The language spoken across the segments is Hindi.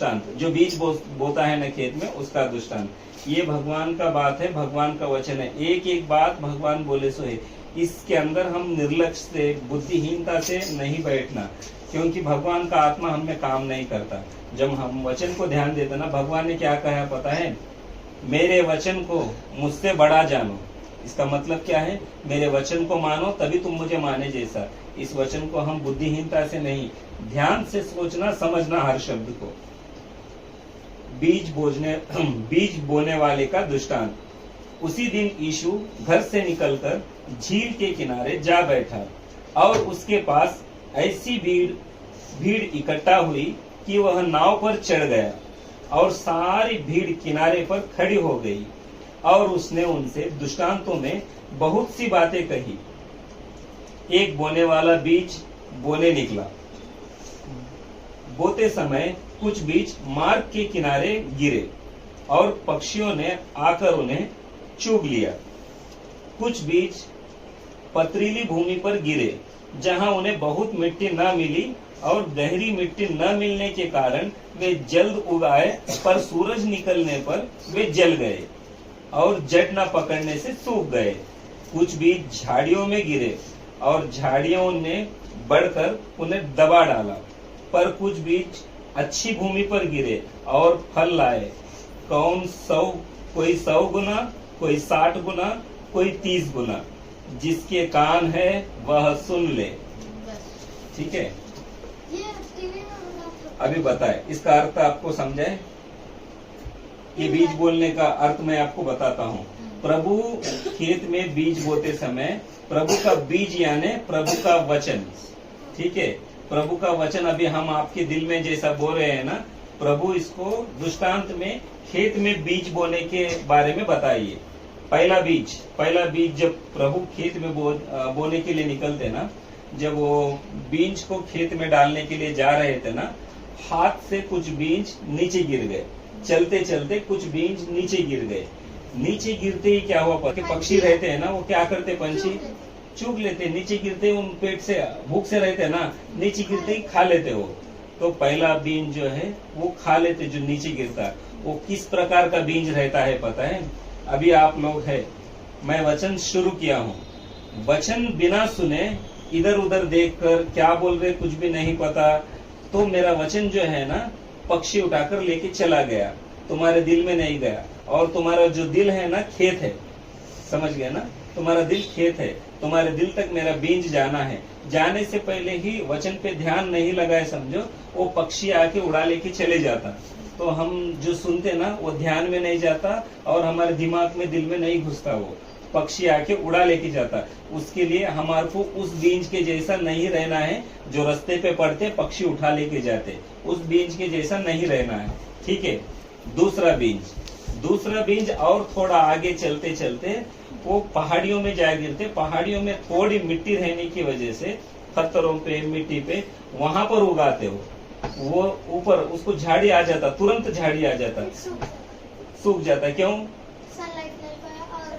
दृष्टांत, जो बीज बोता है न खेत में उसका दृष्टांत। ये भगवान का बात है, भगवान का वचन है। एक एक बात भगवान बोले सो है। इसके अंदर हम निर्लक्ष्य से, बुद्धिहीनता से नहीं बैठना, क्योंकि भगवान का आत्मा हम में काम नहीं करता। जब हम वचन को ध्यान देते ना, भगवान ने क्या कहा पता है? मेरे वचन को मुझसे बड़ा जानो। इसका मतलब क्या है? मेरे वचन को मानो तभी तुम मुझे माने जैसा। इस वचन को हम बुद्धिहीनता से नहीं, ध्यान से सोचना, समझना हर शब्द को। बीज बोने वाले का दृष्टांत। उसी दिन यीशु घर से निकलकर झील के किनारे जा बैठा और उसके पास ऐसी भीड़ इकट्ठा हुई कि वह नाव पर चढ़ गया और सारी भीड़ किनारे पर खड़ी हो गई और उसने उनसे दृष्टांतों में बहुत सी बातें कही। एक बोने वाला बीज बोने निकला। बोते समय कुछ बीज मार्ग के किनारे गिरे और पक्षियों ने आकर उन्हें चुग लिया। कुछ बीज पथरीली भूमि पर गिरे, जहां उन्हें बहुत मिट्टी न मिली और गहरी मिट्टी न मिलने के कारण वे जल्द उगाए, पर सूरज निकलने पर वे जल गए और जड़ न पकड़ने से सूख गए। कुछ बीज झाड़ियों में गिरे और झाड़ियों ने बढ़कर उन्हें दबा डाला। पर कुछ बीज अच्छी भूमि पर गिरे और फल लाए। कोई 100 गुना, कोई 60 गुना, कोई 30 गुना। जिसके कान है वह सुन ले। ठीक है, अभी बताए इसका अर्थ आपको समझाए? ये बीज बोलने का अर्थ मैं आपको बताता हूँ। प्रभु खेत में बीज बोते समय प्रभु का बीज यानी प्रभु का वचन, ठीक है, प्रभु का वचन अभी हम आपके दिल में जैसा बोल रहे हैं ना, प्रभु इसको दृष्टांत में खेत में बीज बोने के बारे में बताइए। पहला बीज जब प्रभु खेत में बोने के लिए निकलते ना, जब वो बीज को खेत में डालने के लिए जा रहे थे ना, हाथ से कुछ बीज नीचे गिर गए। चलते चलते कुछ बीज नीचे गिर गए। नीचे गिरते ही क्या हुआ? पक्षी रहते हैं ना, वो क्या करते? पंछी चुग लेते। नीचे गिरते उन पेट से, भूख से रहते ना, नीचे गिरते ही खा लेते वो। तो पहला बीज जो है वो खा लेते, जो नीचे गिरता है। वो किस प्रकार का बीज रहता है पता है? अभी आप लोग है, मैं वचन शुरू किया हूँ, वचन बिना सुने इधर उधर देखकर क्या बोल रहे कुछ भी नहीं पता, तो मेरा वचन जो है ना पक्षी उठाकर लेके चला गया, तुम्हारे दिल में नहीं गया। और तुम्हारा जो दिल है ना खेत है, समझ गया ना? तुम्हारा दिल खेत है, तुम्हारे दिल तक मेरा बीज जाना है। जाने से पहले ही वचन पे ध्यान नहीं लगाए, समझो, वो पक्षी आके उड़ा लेके चले जाता। तो हम जो सुनते ना वो ध्यान में नहीं जाता और हमारे दिमाग में, दिल में नहीं घुसता। वो पक्षी आके उड़ा लेके जाता। उसके लिए हमारे को उस बीज के जैसा नहीं रहना है जो रास्ते पे पड़ते पक्षी उठा लेके जाते, उस बीज के जैसा नहीं रहना है। ठीक है, दूसरा बीज और थोड़ा आगे चलते चलते वो पहाड़ियों में जा गिरते। पहाड़ियों में थोड़ी मिट्टी रहने की वजह से पत्थरों पे, मिट्टी पे, वहां पर उगाते वो ऊपर उसको झाड़ी आ जाता, तुरंत झाड़ी आ जाता, सूख जाता। क्यों?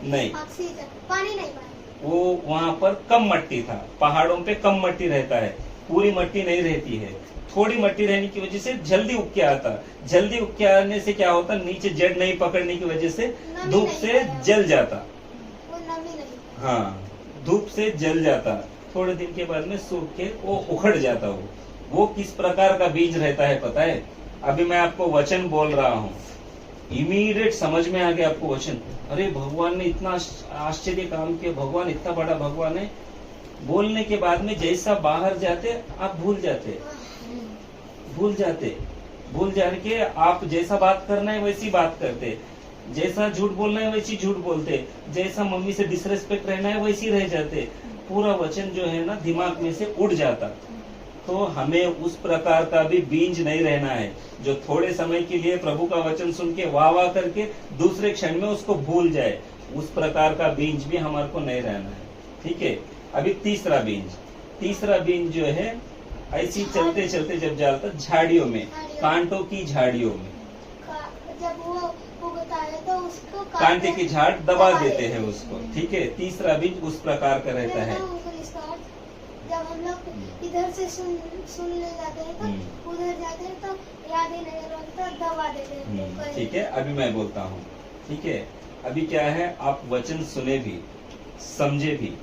नहीं, पानी नहीं पाया। वो वहाँ पर कम मट्टी था। पहाड़ों पे कम मट्टी रहता है, पूरी मट्टी नहीं रहती है। थोड़ी मट्टी रहने की वजह से जल्दी उग के आता। जल्दी उग के आने से क्या होता? नीचे जड़ नहीं पकड़ने की वजह से धूप से जल जाता। हाँ, धूप से जल जाता। थोड़े दिन के बाद में सूख के वो उखड़ जाता। वो किस प्रकार का बीज रहता है पता है? अभी मैं आपको वचन बोल रहा हूँ, इमीडिएट समझ में आ गया आपको वचन। अरे भगवान ने इतना आश्चर्य काम किया, भगवान इतना बड़ा भगवान है। बोलने के बाद में जैसा बाहर जाते आप भूल जाके आप जैसा बात करना है वैसी बात करते, जैसा झूठ बोलना है वैसी झूठ बोलते, जैसा मम्मी से डिसरेस्पेक्ट रहना है वैसी रह जाते। पूरा वचन जो है ना दिमाग में से उड़ जाता। तो हमें उस प्रकार का भी बीज नहीं रहना है जो थोड़े समय के लिए प्रभु का वचन सुन के वाह वाह करके दूसरे क्षण में उसको भूल जाए। उस प्रकार का बीज भी हमारे को नहीं रहना है। ठीक है, अभी तीसरा बीज जो है ऐसी चलते चलते जब जाता झाड़ियों में, कांटों की झाड़ियों में, जब वो उगता है तो उसको कांटे की झाड़ दबा देते हैं उसको। ठीक है, तीसरा बीज उस प्रकार का रहता है। जब हम लोग इधर से सुनने जाते हैं तो उधर जाते हैं तो याद ही नहीं रहता, दबा देते हैं। ठीक है, अभी मैं बोलता हूँ। ठीक है, अभी क्या है, आप वचन सुने भी, समझे भी,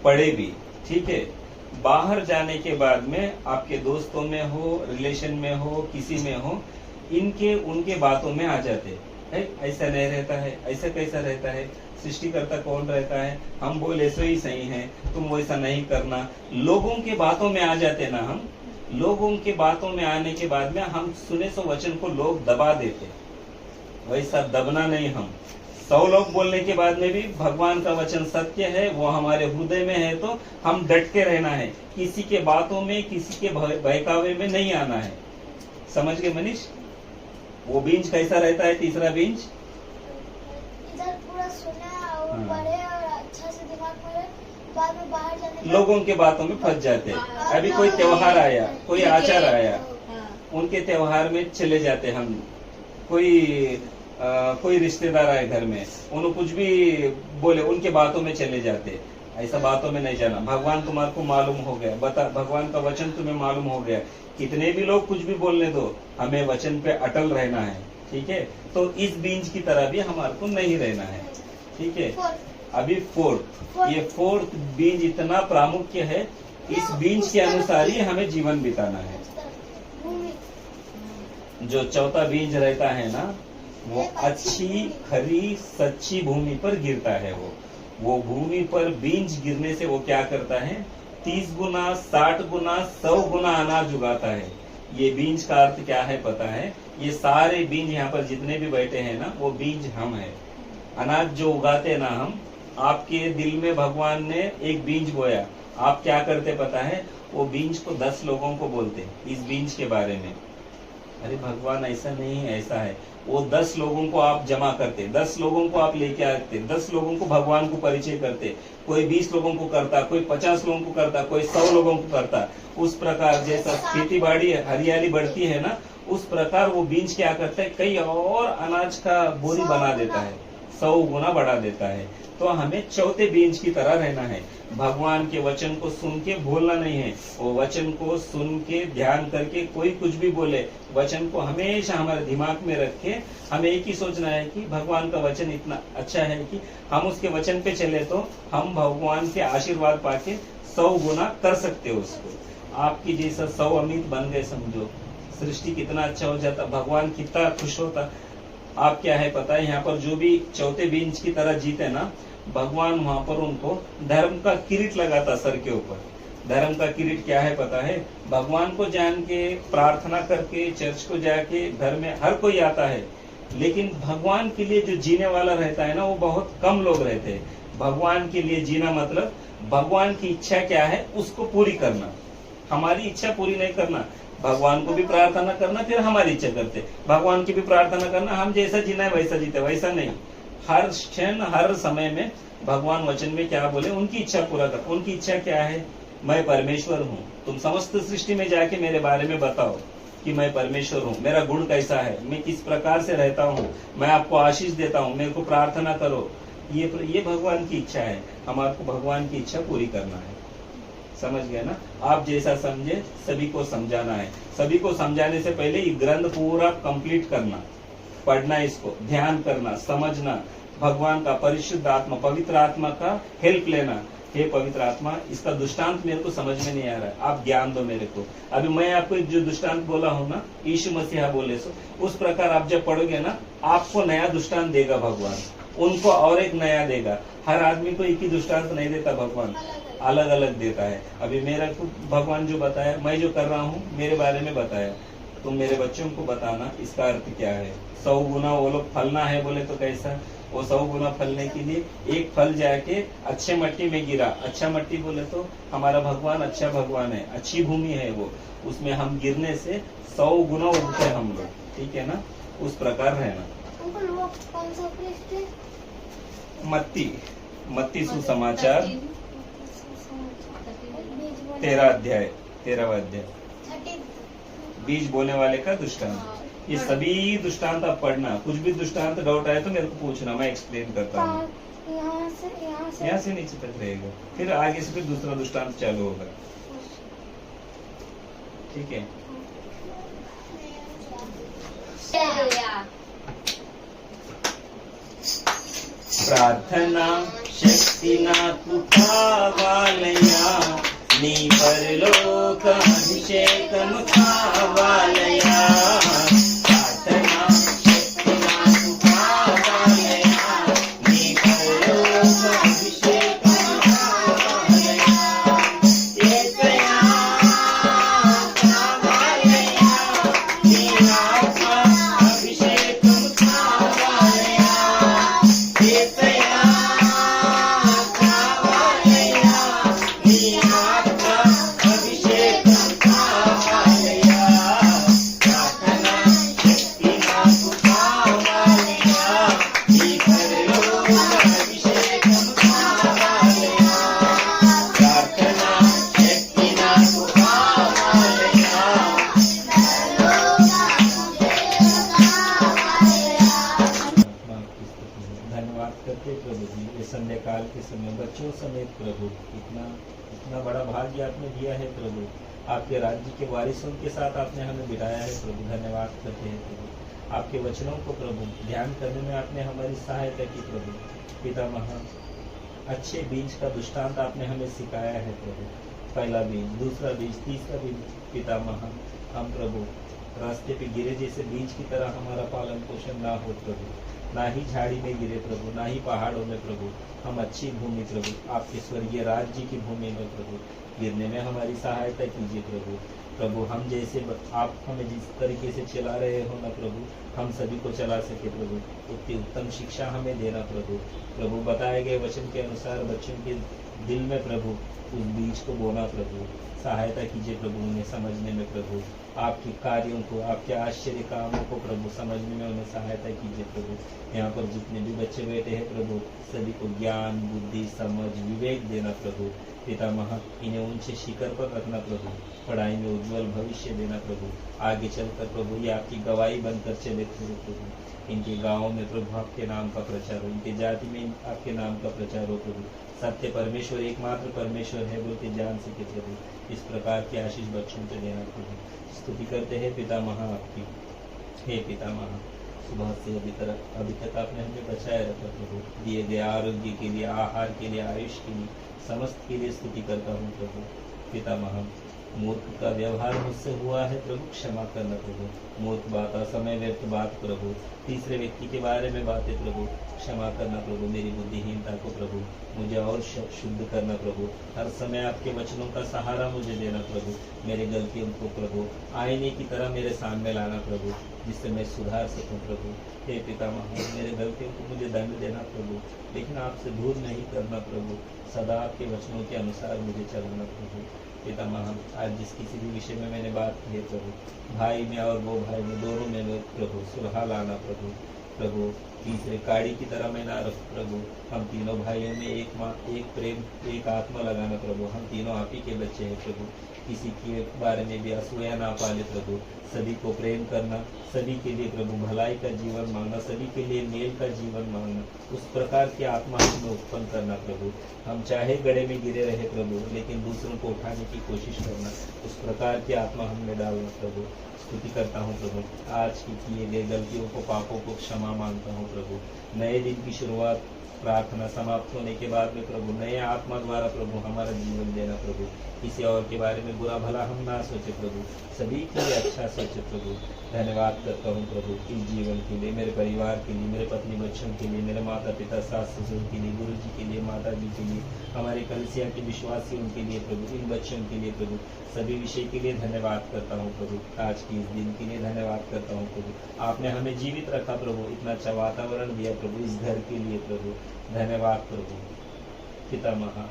पढ़े भी। ठीक है, बाहर जाने के बाद में आपके दोस्तों में हो, रिलेशन में हो, किसी में हो, इनके उनके बातों में आ जाते है, ऐसा नहीं रहता है, ऐसा कैसा रहता है, सृष्टिकर्ता कौन रहता है, हम बोले सो ही सही है, तुम वैसा नहीं करना। लोगों के बातों में आ जाते ना हम। लोगों के बातों में आने के बाद में हम सुने सो वचन को लोग दबा देते, वैसा दबना नहीं। हम 100 लोग बोलने के बाद में भी भगवान का वचन सत्य है, वो हमारे हृदय में है, तो हम डट के रहना है, किसी के बातों में, किसी के बहकावे में नहीं आना है। समझ गए मनीष? वो बीज कैसा रहता है, तीसरा बीज इधर पूरा सुना और पढ़े और अच्छा से दिमाग पड़े, बाद में बाहर जाने के लोगों के बातों में फंस जाते हैं। अभी कोई त्योहार आया, कोई आचार आया, उनके त्योहार में चले जाते हम। कोई रिश्तेदार आए घर में, उन्होंने कुछ भी बोले, उनके बातों में चले जाते। ऐसा बातों में नहीं जाना। भगवान तुम्हारे को मालूम हो गया, बता, भगवान का वचन तुम्हें मालूम हो गया, कितने भी लोग कुछ भी बोलने दो, हमें वचन पे अटल रहना है। ठीक है, तो इस बीज की तरह भी हमारे को नहीं रहना है। ठीक है, अभी ये फोर्थ बीज इतना प्रामुख्य है, इस बीज के अनुसार ही हमें जीवन बिताना है। जो चौथा बीज रहता है ना, वो अच्छी खरी सच्ची भूमि पर गिरता है। वो भूमि पर बीज गिरने से वो क्या करता है, 30 गुना, 60 गुना, 100 गुना अनाज उगाता है। ये बीज का अर्थ क्या है पता है? ये सारे बीज यहाँ पर जितने भी बैठे हैं ना, वो बीज हम है। अनाज जो उगाते हैं ना हम, आपके दिल में भगवान ने एक बीज बोया, आप क्या करते पता है? वो बीज को 10 लोगों को बोलते इस बीज के बारे में, अरे भगवान ऐसा नहीं है, ऐसा है। वो 10 लोगों को आप जमा करते, 10 लोगों को आप लेके आते, 10 लोगों को भगवान को परिचय करते। कोई 20 लोगों को करता, कोई 50 लोगों को करता, कोई 100 लोगों को करता। उस प्रकार जैसा खेती बाड़ी हरियाली बढ़ती है ना, उस प्रकार वो बीज क्या करता है, कई और अनाज का बोरी बना देता है, 100 गुना बढ़ा देता है। तो हमें चौथे बीज की तरह रहना है। भगवान के वचन को सुन के भूलना नहीं है। वो वचन को सुन के ध्यान करके कोई कुछ भी बोले, वचन को हमेशा हमारे दिमाग में रख के हमें एक ही सोचना है कि भगवान का वचन इतना अच्छा है कि हम उसके वचन पे चले तो हम भगवान के आशीर्वाद पाके 100 गुना कर सकते हो उसको। आपकी जैसा 100 अमित बन गए समझो, सृष्टि कितना अच्छा हो जाता, भगवान कितना खुश होता। आप क्या है पता है, यहाँ पर जो भी चौथे बीज की तरह जीते ना, भगवान वहाँ पर उनको धर्म का किरीट लगाता सर के ऊपर। धर्म का किरीट क्या है पता है? भगवान को जान के, प्रार्थना करके, चर्च को जाके, घर में हर कोई आता है, लेकिन भगवान के लिए जो जीने वाला रहता है ना, वो बहुत कम लोग रहते हैं। भगवान के लिए जीना मतलब भगवान की इच्छा क्या है उसको पूरी करना, हमारी इच्छा पूरी नहीं करना। भगवान को भी प्रार्थना करना, फिर हमारी इच्छा करते, भगवान की भी प्रार्थना करना, हम जैसा जीना है वैसा जीते, वैसा नहीं। हर क्षण हर समय में भगवान वचन में क्या बोले, उनकी इच्छा पूरा कर। उनकी इच्छा क्या है? मैं परमेश्वर हूँ, तुम समस्त सृष्टि में जाके मेरे बारे में बताओ कि मैं परमेश्वर हूँ, मेरा गुण कैसा है, मैं किस प्रकार से रहता हूँ, मैं आपको आशीष देता हूँ, मेरे को प्रार्थना करो। ये भगवान की इच्छा है, हमारे को भगवान की इच्छा पूरी करना है। समझ गए ना? आप जैसा समझे सभी को समझाना है। सभी को समझाने से पहले ये ग्रंथ पूरा कंप्लीट करना, पढ़ना, इसको ध्यान करना, समझना, भगवान का, परिशुद्ध आत्मा, पवित्र आत्मा का हेल्प लेना। हे पवित्र आत्मा, इसका दृष्टांत मेरे को समझ में नहीं आ रहा है, आप ज्ञान दो मेरे को। अभी मैं आपको जो दृष्टांत बोला हूँ ना, यीशु मसीहा बोले सो, उस प्रकार आप जब पढ़ोगे ना, आपको नया दृष्टांत देगा भगवान, उनको और एक नया देगा। हर आदमी को एक ही दृष्टांत नहीं देता भगवान, अलग अलग देता है। अभी मेरा को भगवान जो बताया, मैं जो कर रहा हूँ मेरे बारे में बताया, तुम मेरे बच्चों को बताना इसका अर्थ क्या है। 100 गुना वो लोग फलना है बोले तो कैसा? वो 100 गुना फलने के लिए एक फल जाके अच्छे मट्टी में गिरा। अच्छा मट्टी बोले तो हमारा भगवान अच्छा भगवान है, अच्छी भूमि है वो, उसमें हम गिरने से 100 गुना उगते हैं हम लोग। ठीक है ना? उस प्रकार रहना। मत्ती सुसमाचार 13वां अध्याय, बीज बोने वाले का दृष्टांत। ये सभी दृष्टांत आप पढ़ना, कुछ भी दृष्टांत डाउट आए तो मेरे को पूछना, मैं एक्सप्लेन करता हूँ। यहाँ से नीचे तक रहेगा, फिर आगे से फिर दूसरा दृष्टांत चालू होगा। ठीक है, प्रार्थना शक्ति नाकु कावालया नी परलोक अभिषेकम कावालया। प्रार्थना शक्ति नाकु कावालया नी परलोक अभिषेकम कावालया। येसया कावालया नी आत्मा अभिषेकम कावालया। धन्यवाद करते प्रभु जी, ये संध्या काल के समय बच्चों समेत प्रभु इतना बड़ा भाग्य आपने दिया है प्रभु। आपके राज्य के वारिसों के साथ आपने हमें बिठाया है प्रभु। धन्यवाद करते हैं प्रभु। आपके वचनों को प्रभु ध्यान करने में आपने हमारी सहायता की प्रभु। पितामह, अच्छे बीज का दृष्टांत आपने हमें सिखाया है प्रभु। पहला बीज, दूसरा बीज, तीसरा बीज। पितामह, हम प्रभु रास्ते पे गिरे जैसे बीज की तरह हमारा पालन पोषण ना हो प्रभु, ना ही झाड़ी में गिरे प्रभु, ना ही पहाड़ों में प्रभु। हम अच्छी भूमि प्रभु, आपके स्वर्गीय राज्य की भूमि में प्रभु गिरने में हमारी सहायता कीजिए प्रभु। प्रभु, हम जैसे आप हमें जिस तरीके से चला रहे हो ना प्रभु, हम सभी को चला सके प्रभु। उतनी उत्तम शिक्षा हमें देना प्रभु। प्रभु, बताए गए वचन के अनुसार बच्चों के दिल में प्रभु उस बीज को बोना प्रभु। सहायता कीजिए प्रभु उन्हें समझने में प्रभु, आपके कार्यों को, आपके आश्चर्य कामों को प्रभु समझने में उन्हें सहायता कीजिए प्रभु। यहाँ पर जितने भी बच्चे बैठे हैं प्रभु, सभी को ज्ञान, बुद्धि, समझ, विवेक देना प्रभु। पितामह, इन्हें ऊंचे शिखर पर रखना प्रभु। पढ़ाई में उज्जवल भविष्य देना प्रभु। आगे चलकर प्रभु ये आपकी गवाही बनकर चले प्रभु। इनके गाँव में प्रभु आपके नाम का प्रचार हो, इनके जाति में आपके नाम का प्रचार हो प्रभु। सत्य परमेश्वर एकमात्र परमेश्वर है बोल के जान सके प्रभु। इस प्रकार की आशीष बच्चों को देना प्रभु। स्तुति करते हैं पितामह आपकी। हे पितामह, सुबह से अभी तक आपने हमें बचाए रखा प्रभु। दिए गए आरोग्य के लिए, आहार के लिए, आयुष के लिए, समस्त के लिए स्तुति करता हूँ प्रभु। पितामह, मूर्ख का व्यवहार मुझसे हुआ है प्रभु, क्षमा करना प्रभु। मूर्ख बात, असमय व्यर्थ बात प्रभु, तीसरे व्यक्ति के बारे में बातें प्रभु, क्षमा करना प्रभु। मेरी बुद्धिहीनता को प्रभु मुझे और शुद्ध करना प्रभु। हर समय आपके वचनों का सहारा मुझे देना प्रभु। मेरे गलतियों को प्रभु आईने की तरह मेरे सामने लाना प्रभु, जिससे मैं सुधार सकूं प्रभु। हे पितामह, मेरे गलतियों को मुझे दंड देना प्रभु, लेकिन आपसे दूर नहीं करना प्रभु। सदा आपके वचनों के अनुसार मुझे चलना प्रभु। पितामह, आज जिस किसी भी विषय में मैंने बात की है प्रभु, भाई में और वो भाई में, दोनों में प्रभु सुलह लाना प्रभु। प्रभु, तीसरे काड़ी की तरह मैं ना रखूं प्रभु। हम तीनों भाइयों में एक माँ, एक प्रेम, एक आत्मा लगाना प्रभु। हम तीनों आप ही के बच्चे हैं प्रभु। किसी के बारे में भी असूया ना पाले प्रभु। सभी को प्रेम करना, सभी के लिए प्रभु भलाई का जीवन मांगना, सभी के लिए मेल का जीवन मांगना, उस प्रकार की आत्मा हमें उत्पन्न करना प्रभु। हम चाहे गड्ढे में गिरे रहे प्रभु, लेकिन दूसरों को उठाने की कोशिश करना, उस प्रकार की आत्मा हमें डालना प्रभु। स्तुति करता हूँ प्रभु, आज की किए गए गलतियों को, पापों को क्षमा मांगता हूँ प्रभु। नए दिन की शुरुआत, प्रार्थना समाप्त होने के बाद में प्रभु नए आत्मा द्वारा प्रभु हमारा जीवन देना प्रभु। किसी और के बारे में बुरा भला हम ना सोचे प्रभु, सभी के लिए अच्छा सोचे प्रभु। धन्यवाद करता हूँ प्रभु इस जीवन के लिए, मेरे परिवार के लिए, मेरे पत्नी बच्चों के लिए, मेरे माता पिता, सास ससुर के लिए, गुरु जी के लिए, माता जी के लिए, हमारे कलिसिया के विश्वासियों के लिए प्रभु, इन बच्चों के लिए प्रभु, सभी विषय के लिए धन्यवाद करता हूँ प्रभु। आज की इस दिन के लिए धन्यवाद करता हूँ प्रभु। आपने हमें जीवित रखा प्रभु, इतना अच्छा वातावरण दिया प्रभु इस घर के लिए प्रभु। धन्यवाद प्रभु। पितामह,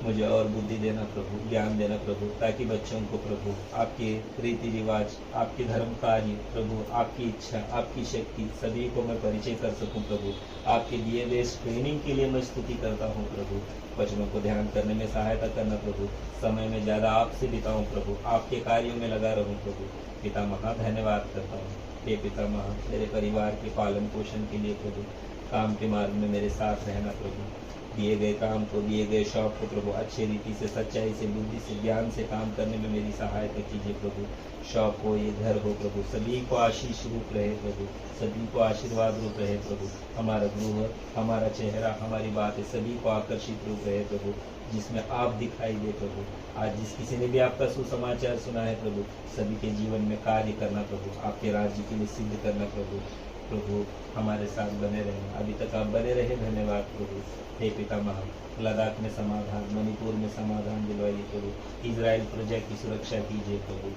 मुझे और बुद्धि देना प्रभु, ज्ञान देना प्रभु, ताकि बच्चों को प्रभु आपके रीति रिवाज, आपके धर्म कार्य प्रभु, आपकी इच्छा, आपकी शक्ति, सभी को मैं परिचय कर सकूं प्रभु। आपके दिए गए ट्रेनिंग के लिए मैं स्तुति करता हूं प्रभु। वचनों को ध्यान करने में सहायता करना प्रभु, समय में ज़्यादा आपसे बिताऊं प्रभु, आपके कार्यों में लगा रहूं प्रभु। पितामह, धन्यवाद करता हूँ। हे पितामह, मेरे परिवार के पालन पोषण के लिए प्रभु, काम के मार्ग में मेरे साथ रहना प्रभु। दिए गए काम को, दिए गए शौक को प्रभु अच्छे रीति से, सच्चाई से, बुद्धि से, ज्ञान से काम करने में मेरी सहायता कीजिए प्रभु। शौक हो, ये घर हो प्रभु, सभी को आशीष रूप रहे प्रभु, सभी को आशीर्वाद रूप रहे प्रभु। हमारा गृह, हमारा चेहरा, हमारी बातें सभी को आकर्षित रूप रहे प्रभु, जिसमें आप दिखाई दे प्रभु। आज जिस किसी ने भी आपका सुसमाचार सुना है प्रभु, सभी के जीवन में कार्य करना प्रभु, आपके राज्य के लिए सिद्ध करना प्रभु। प्रभु हमारे साथ बने रहे, अभी तक आप बने रहे, धन्यवाद प्रभु। हे पितामह, लद्दाख में समाधान, मणिपुर में समाधान दिलवाइए प्रभु। इजराइल प्रोजेक्ट की सुरक्षा कीजिए प्रभु।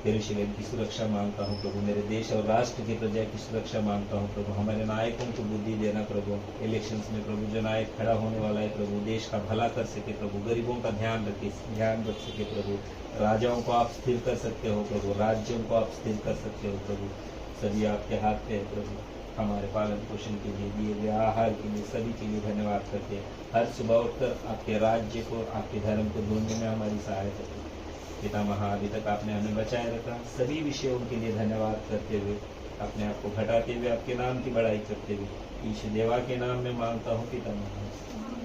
यरूशलेम की सुरक्षा मांगता हूँ प्रभु। मेरे देश और राष्ट्र के प्रोजेक्ट की सुरक्षा मांगता हूँ प्रभु। हमारे नायकों को बुद्धि देना प्रभु। इलेक्शंस में प्रभु जो नायक खड़ा होने वाला है प्रभु, देश का भला कर सके प्रभु, गरीबों का ध्यान रख सके प्रभु। राजाओं को आप स्थिर कर सकते हो प्रभु, राज्यों को आप स्थिर कर सकते हो प्रभु। सभी आपके हाथ पे है प्रभु। हमारे पालन पोषण के लिए, दिए गए आहार के लिए, सभी के लिए धन्यवाद करते हैं। हर सुबह उठकर आपके राज्य को, आपके धर्म को ढूंढने में हमारी सहायता करें पितामह। अभी तक आपने हमें बचाए रखा, सभी विषयों के लिए धन्यवाद करते हुए, अपने आप को घटाते हुए, आपके नाम की बड़ाई करते हुए, ईश देवा के नाम में मांगता हूँ पितामह।